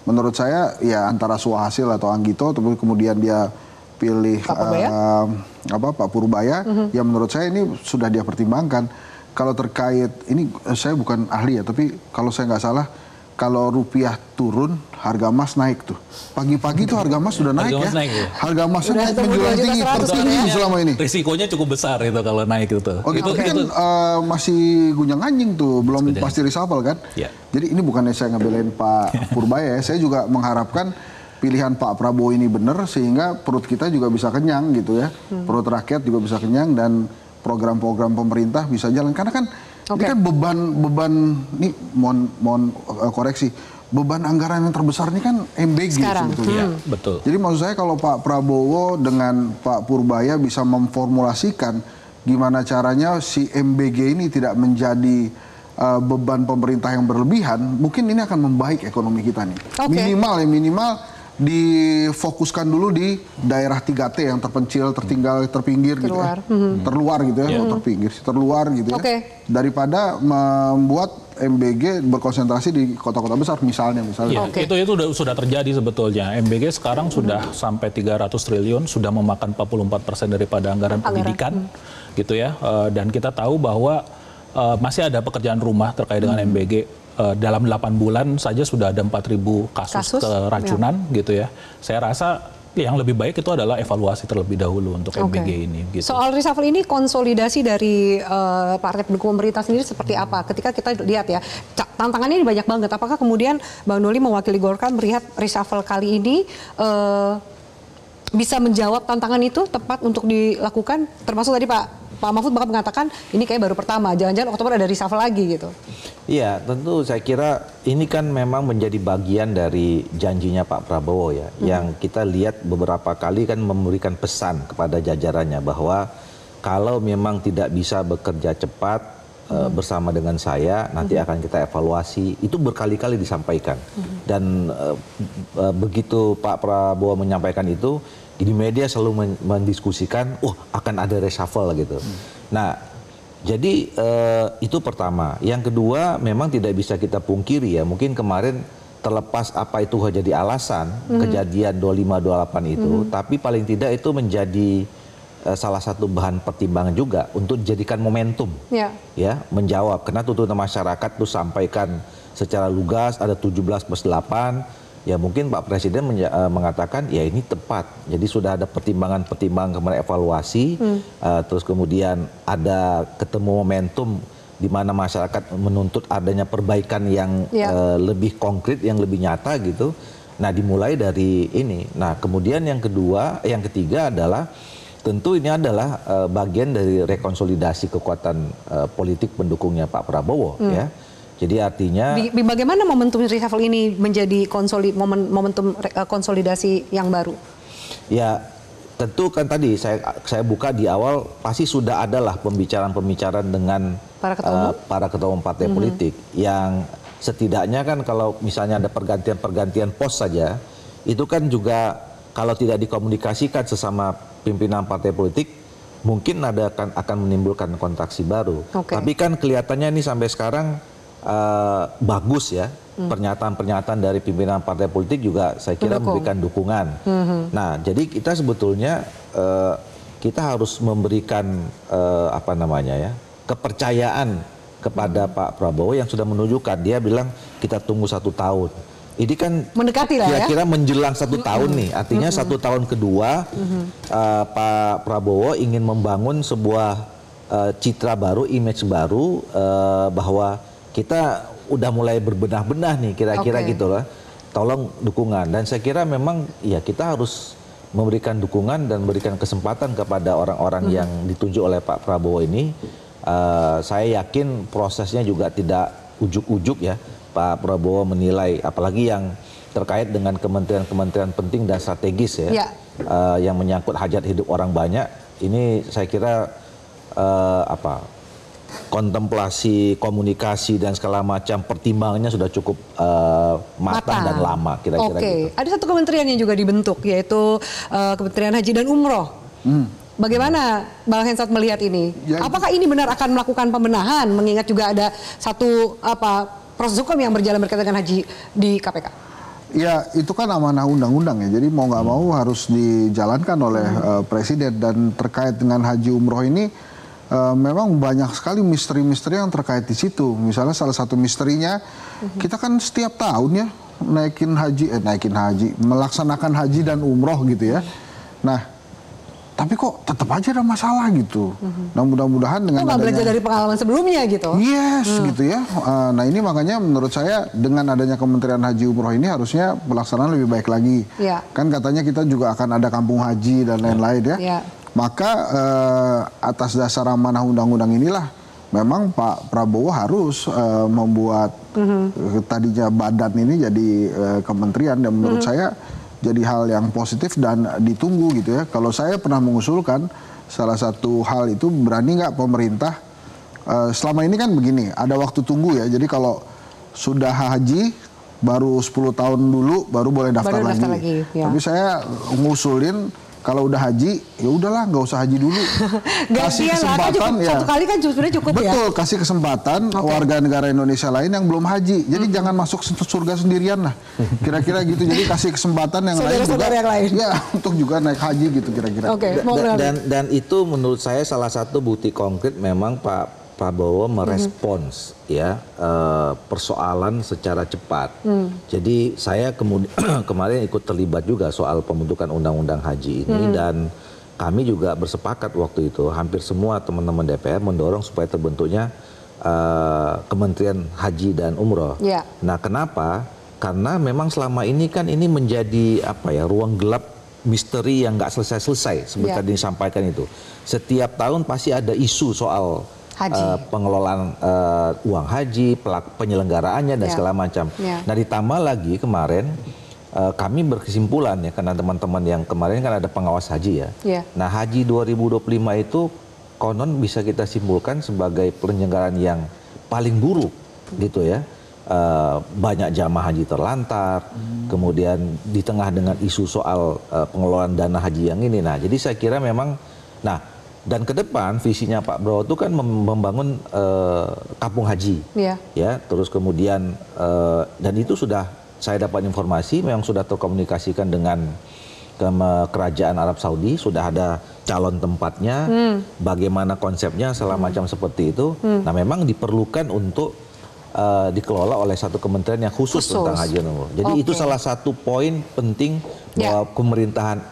menurut saya ya antara Suhasil atau Anggito, tapi kemudian dia pilih Pak Purbaya, ya menurut saya ini sudah dia pertimbangkan. Kalau terkait ini, saya bukan ahli ya, tapi kalau saya nggak salah, kalau rupiah turun, harga emas naik tuh. Pagi-pagi tuh harga emas sudah naik ya. Harga emasnya naik menjual tinggi, tertinggi selama ini. Risikonya cukup besar itu kalau naik itu. Itu kan masih gunjang-ganjing tuh, belum pasti reshuffle kan. Jadi ini bukannya saya ngebelain Pak Purbaya ya, saya juga mengharapkan pilihan Pak Prabowo ini benar sehingga perut kita juga bisa kenyang gitu ya. Perut rakyat juga bisa kenyang dan program-program pemerintah bisa jalan. Karena kan ini kan beban ini mohon koreksi, beban anggaran yang terbesar ini kan MBG sebetulnya. Betul. Jadi maksud saya kalau Pak Prabowo dengan Pak Purbaya bisa memformulasikan gimana caranya si MBG ini tidak menjadi beban pemerintah yang berlebihan, mungkin ini akan membaik ekonomi kita nih. Minimal difokuskan dulu di daerah 3T yang terpencil, tertinggal, terpinggir gitu ya. Terluar gitu ya, terpinggir, terluar gitu ya. Daripada membuat MBG berkonsentrasi di kota-kota besar misalnya. Ya, itu sudah terjadi sebetulnya. MBG sekarang sudah sampai 300 triliun, sudah memakan 44% daripada anggaran pendidikan gitu ya. Dan kita tahu bahwa masih ada pekerjaan rumah terkait dengan MBG. Dalam 8 bulan saja sudah ada 4.000 kasus keracunan gitu ya. Saya rasa yang lebih baik itu adalah evaluasi terlebih dahulu untuk MBG ini. Gitu. Soal reshuffle ini konsolidasi dari partai pendukung pemerintah sendiri seperti apa? Ketika kita lihat ya, tantangannya ini banyak banget. Apakah kemudian Bang Doli mewakili Golkar melihat reshuffle kali ini bisa menjawab tantangan itu tepat untuk dilakukan? Termasuk tadi Pak Mahfud bahkan mengatakan ini kayak baru pertama, jangan-jangan Oktober ada reshuffle lagi gitu. Iya, tentu saya kira ini kan memang menjadi bagian dari janjinya Pak Prabowo ya, yang kita lihat beberapa kali kan memberikan pesan kepada jajarannya bahwa kalau memang tidak bisa bekerja cepat bersama dengan saya, nanti akan kita evaluasi. Itu berkali-kali disampaikan. Dan begitu Pak Prabowo menyampaikan itu, di media selalu mendiskusikan, akan ada reshuffle gitu. Nah, jadi itu pertama. Yang kedua, memang tidak bisa kita pungkiri ya. Mungkin kemarin terlepas apa itu jadi alasan kejadian 25-28 itu, tapi paling tidak itu menjadi salah satu bahan pertimbangan juga untuk dijadikan momentum, ya menjawab. Karena tuntutan masyarakat itu sampaikan secara lugas, ada 17+8. Ya mungkin Pak Presiden mengatakan ya ini tepat. Jadi sudah ada pertimbangan-pertimbangan kemudian evaluasi, terus kemudian ada ketemu momentum di mana masyarakat menuntut adanya perbaikan yang lebih konkret, yang lebih nyata gitu. Nah dimulai dari ini. Nah kemudian yang ketiga adalah tentu ini adalah bagian dari rekonsolidasi kekuatan politik pendukungnya Pak Prabowo ya. Jadi artinya bagaimana momentum reshuffle ini menjadi momentum konsolidasi yang baru? Ya tentu kan tadi saya buka di awal pasti sudah adalah pembicaraan-pembicaraan dengan para ketua umum partai politik yang setidaknya kan kalau misalnya ada pergantian pos saja itu kan juga kalau tidak dikomunikasikan sesama pimpinan partai politik mungkin akan menimbulkan kontraksi baru. Tapi kan kelihatannya ini sampai sekarang bagus ya, pernyataan-pernyataan dari pimpinan partai politik juga saya kira memberikan dukungan. Nah, jadi kita sebetulnya kita harus memberikan kepercayaan kepada Pak Prabowo yang sudah menunjukkan, dia bilang kita tunggu 1 tahun. Ini kan mendekati lah kira-kira menjelang 1 tahun nih, artinya 1 tahun kedua Pak Prabowo ingin membangun sebuah citra baru, image baru bahwa kita udah mulai berbenah-benah nih kira-kira gitu lah. Tolong dukungan. Dan saya kira memang ya kita harus memberikan dukungan dan memberikan kesempatan kepada orang-orang yang ditunjuk oleh Pak Prabowo ini. Saya yakin prosesnya juga tidak ujuk-ujuk ya. Pak Prabowo menilai apalagi yang terkait dengan kementerian-kementerian penting dan strategis ya. Yang menyangkut hajat hidup orang banyak. Ini saya kira kontemplasi, komunikasi dan segala macam pertimbangannya sudah cukup matang dan lama kira-kira gitu. Ada satu kementerian yang juga dibentuk yaitu Kementerian Haji dan Umroh. Bagaimana Bang Hensat melihat ini? Apakah ini benar akan melakukan pembenahan mengingat juga ada satu proses hukum yang berjalan berkaitan dengan haji di KPK? Ya itu kan amanah undang-undang ya, jadi mau nggak mau harus dijalankan oleh Presiden. Dan terkait dengan haji umroh ini memang banyak sekali misteri-misteri yang terkait di situ. Misalnya salah satu misterinya, kita kan setiap tahun ya melaksanakan haji dan umroh gitu ya. Nah, tapi kok tetap aja ada masalah gitu. Nah mudah-mudahan dengan adanya, belajar dari pengalaman sebelumnya gitu. Yes, gitu ya. Nah ini makanya menurut saya dengan adanya Kementerian Haji Umroh ini harusnya pelaksanaan lebih baik lagi. Kan katanya kita juga akan ada kampung haji dan lain-lain ya. Maka atas dasar amanah undang-undang inilah memang Pak Prabowo harus membuat tadinya badan ini jadi kementerian, dan menurut saya jadi hal yang positif dan ditunggu gitu ya. Kalau saya pernah mengusulkan salah satu hal itu, berani nggak pemerintah selama ini kan begini, ada waktu tunggu ya. Jadi kalau sudah haji baru 10 tahun dulu baru boleh daftar Baru lagi. daftar lagi, ya. Tapi saya ngusulin kalau udah haji, ya udahlah nggak usah haji dulu. Kasih kesempatan ya. Satu kali kan sebenarnya cukup ya. Betul, kasih kesempatan warga negara Indonesia lain yang belum haji. Jadi jangan masuk surga sendirian lah. Kira-kira gitu. Jadi kasih kesempatan yang lain juga. Yang lain. Ya, untuk juga naik haji gitu kira-kira. Dan itu menurut saya salah satu bukti konkret memang Pak Prabowo merespons ya persoalan secara cepat. Jadi saya kemarin ikut terlibat juga soal pembentukan undang-undang haji ini dan kami juga bersepakat waktu itu hampir semua teman-teman DPR mendorong supaya terbentuknya Kementerian Haji dan Umroh. Yeah. Nah, kenapa? Karena memang selama ini kan ini menjadi ruang gelap misteri yang nggak selesai-selesai seperti tadi disampaikan itu. Setiap tahun pasti ada isu soal pengelolaan uang haji, penyelenggaraannya dan segala macam. Nah, ditambah lagi kemarin kami berkesimpulan ya karena teman-teman yang kemarin kan ada pengawas haji ya. Nah, haji 2025 itu konon bisa kita simpulkan sebagai penyelenggaraan yang paling buruk gitu ya. Banyak jamaah haji terlantar, kemudian di tengah dengan isu soal pengelolaan dana haji yang ini. Nah, jadi saya kira memang dan ke depan visinya Pak Prabowo itu kan membangun kampung haji, ya. Terus kemudian dan itu sudah saya dapat informasi memang sudah terkomunikasikan dengan kerajaan Arab Saudi, sudah ada calon tempatnya, bagaimana konsepnya, segala macam seperti itu. Nah, memang diperlukan untuk dikelola oleh satu kementerian yang khusus tentang haji dan umroh. Jadi itu salah satu poin penting bahwa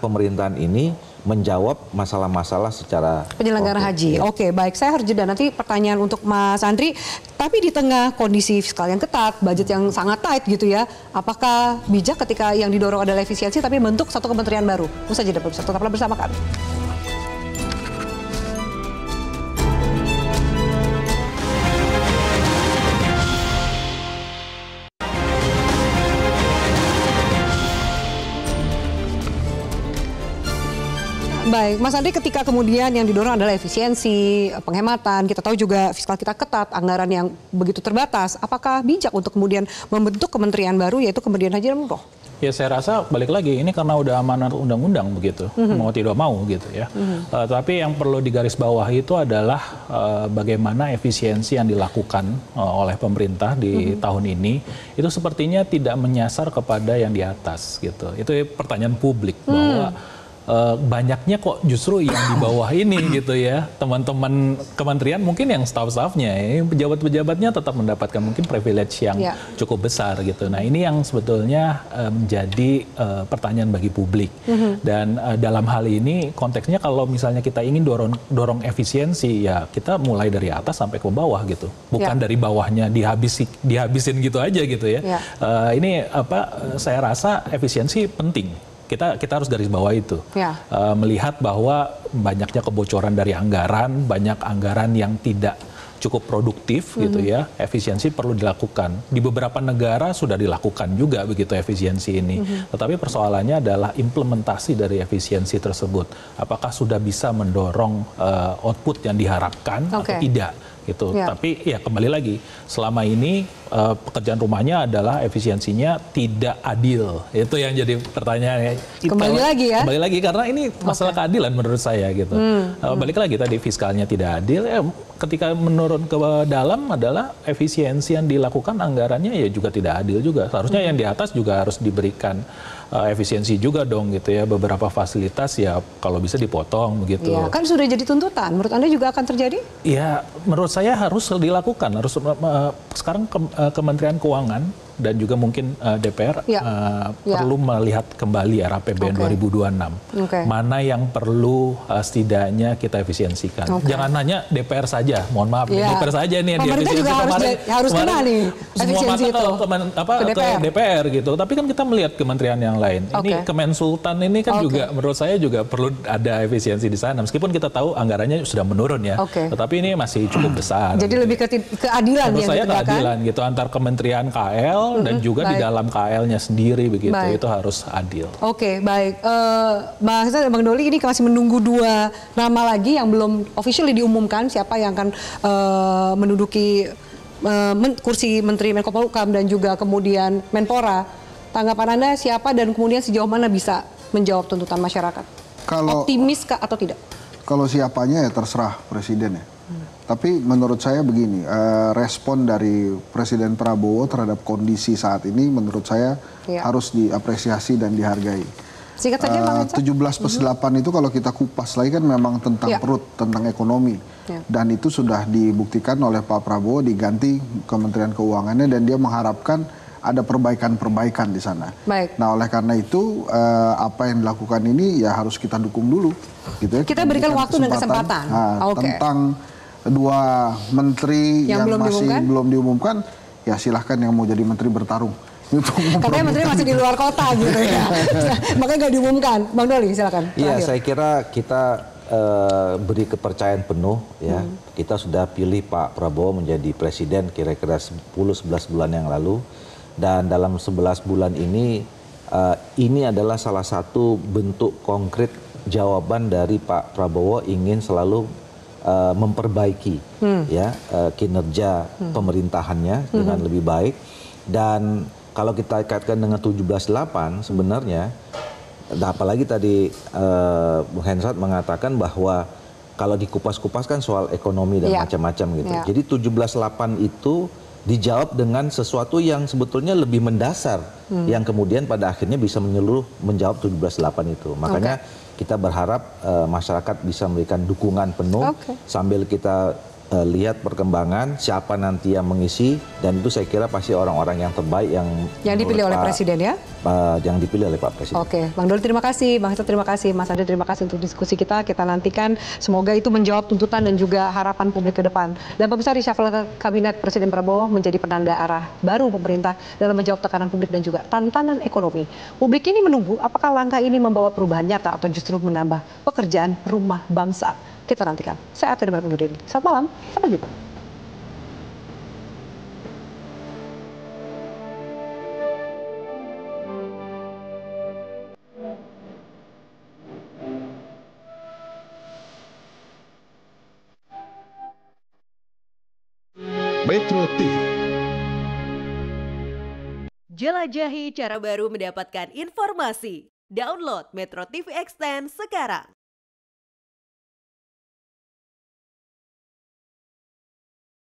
pemerintahan ini menjawab masalah-masalah secara penyelenggara haji. Oke, baik. Saya harus jeda nanti pertanyaan untuk Mas Andri. Tapi di tengah kondisi fiskal yang ketat, budget yang sangat tight gitu ya, apakah bijak ketika yang didorong adalah efisiensi tapi bentuk satu kementerian baru? Usai jeda pemirsa, tetaplah bersama kami. Baik, Mas Andri, ketika kemudian yang didorong adalah efisiensi, penghematan, kita tahu juga fiskal kita ketat, anggaran yang begitu terbatas, apakah bijak untuk kemudian membentuk kementerian baru yaitu Kementerian Haji dan Umroh? Ya, saya rasa balik lagi ini karena udah amanat undang-undang begitu, mau tidak mau gitu ya. Tapi yang perlu digarisbawahi itu adalah bagaimana efisiensi yang dilakukan oleh pemerintah di tahun ini itu sepertinya tidak menyasar kepada yang di atas gitu. Itu pertanyaan publik bahwa banyaknya kok justru yang di bawah ini gitu ya, teman-teman kementerian mungkin yang staf-stafnya, pejabat-pejabatnya tetap mendapatkan mungkin privilege yang cukup besar gitu. Nah, ini yang sebetulnya menjadi pertanyaan bagi publik. Dan dalam hal ini konteksnya kalau misalnya kita ingin dorong efisiensi ya kita mulai dari atas sampai ke bawah gitu, bukan dari bawahnya dihabisin gitu aja gitu ya. Ini saya rasa efisiensi penting. Kita harus garis bawah itu, melihat bahwa banyaknya kebocoran dari anggaran, banyak anggaran yang tidak cukup produktif gitu ya, efisiensi perlu dilakukan. Di beberapa negara sudah dilakukan juga begitu efisiensi ini. Tetapi persoalannya adalah implementasi dari efisiensi tersebut. Apakah sudah bisa mendorong output yang diharapkan atau tidak? Gitu. Tapi ya kembali lagi, selama ini pekerjaan rumahnya adalah efisiensinya tidak adil. Itu yang jadi pertanyaan. Kembali lagi ya? Kembali lagi karena ini masalah keadilan menurut saya gitu. Balik lagi tadi fiskalnya tidak adil. Ketika menurun ke dalam adalah efisiensi yang dilakukan anggarannya ya juga tidak adil juga. Seharusnya yang di atas juga harus diberikan efisiensi juga dong gitu ya, beberapa fasilitas ya kalau bisa dipotong begitu. Ya, kan sudah jadi tuntutan. Menurut Anda juga akan terjadi? Ya, menurut saya harus dilakukan. Harus sekarang Kementerian Keuangan dan juga mungkin DPR perlu melihat kembali RAPBN 2026. Mana yang perlu setidaknya kita efisiensikan. Jangan hanya DPR saja, mohon maaf. DPR saja nih yang diefisiensi kemarin. Harus kena nih efisiensi itu ke DPR gitu. Tapi kan kita melihat kementerian yang lain. Ini Kemensultan ini kan juga menurut saya juga perlu ada efisiensi di sana. Meskipun kita tahu anggarannya sudah menurun ya. Tetapi ini masih cukup besar. Jadi lebih ke keadilan menurut yang saya ditegakkan. Keadilan gitu antar kementerian KL dan juga di dalam KL-nya sendiri begitu. Itu harus adil. Oke, baik. Bang Hasan dan Bang Doli, ini masih menunggu 2 nama lagi yang belum officially diumumkan siapa yang akan menduduki kursi Menteri Menko Polhukam dan juga kemudian Menpora. Tanggapan Anda siapa dan kemudian sejauh mana bisa menjawab tuntutan masyarakat? Optimis kah atau tidak? Kalau siapanya ya terserah Presiden ya. Tapi menurut saya begini, respon dari Presiden Prabowo terhadap kondisi saat ini menurut saya harus diapresiasi dan dihargai. Singkat saja Bang Hensat. 17+8 itu kalau kita kupas lagi kan memang tentang perut, tentang ekonomi. Dan itu sudah dibuktikan oleh Pak Prabowo diganti Kementerian Keuangannya dan dia mengharapkan ada perbaikan-perbaikan di sana. Baik. Nah, oleh karena itu apa yang dilakukan ini ya harus kita dukung dulu. Gitu ya. Kita berikan waktu dan kesempatan. Tentang dua menteri yang masih belum diumumkan, ya silahkan yang mau jadi menteri bertarung. Katanya menteri masih di luar kota gitu ya. Makanya nggak diumumkan. Bang Doli, silakan. Iya, saya kira kita beri kepercayaan penuh ya. Kita sudah pilih Pak Prabowo menjadi presiden kira-kira 10-11 bulan yang lalu. Dan dalam 11 bulan ini adalah salah satu bentuk konkret jawaban dari Pak Prabowo ingin selalu memperbaiki kinerja pemerintahannya dengan lebih baik. Dan kalau kita kaitkan dengan 17/8 sebenarnya, apalagi tadi Bung Hensat mengatakan bahwa kalau dikupas-kupas kan soal ekonomi dan macam-macam gitu. Jadi 17/8 itu dijawab dengan sesuatu yang sebetulnya lebih mendasar yang kemudian pada akhirnya bisa menjawab 17/8 itu. Makanya kita berharap masyarakat bisa memberikan dukungan penuh sambil kita lihat perkembangan siapa nanti yang mengisi, dan itu saya kira pasti orang-orang yang terbaik yang dipilih oleh Presiden ya? Yang dipilih oleh Pak Presiden. Oke, Bang Doli terima kasih, Bang Hensat terima kasih, Mas Andre terima kasih untuk diskusi kita. Kita nantikan semoga itu menjawab tuntutan dan juga harapan publik ke depan. Dan pemirsa, reshuffle Kabinet Presiden Prabowo menjadi penanda arah baru pemerintah dalam menjawab tekanan publik dan juga tantangan ekonomi. Publik ini menunggu apakah langkah ini membawa perubahan nyata atau justru menambah pekerjaan rumah bangsa. Kita nantikan. Saya Ati Debar undur diri. Selamat malam, sampai jumpa. Metro TV. Jelajahi cara baru mendapatkan informasi. Download Metro TV Extend sekarang.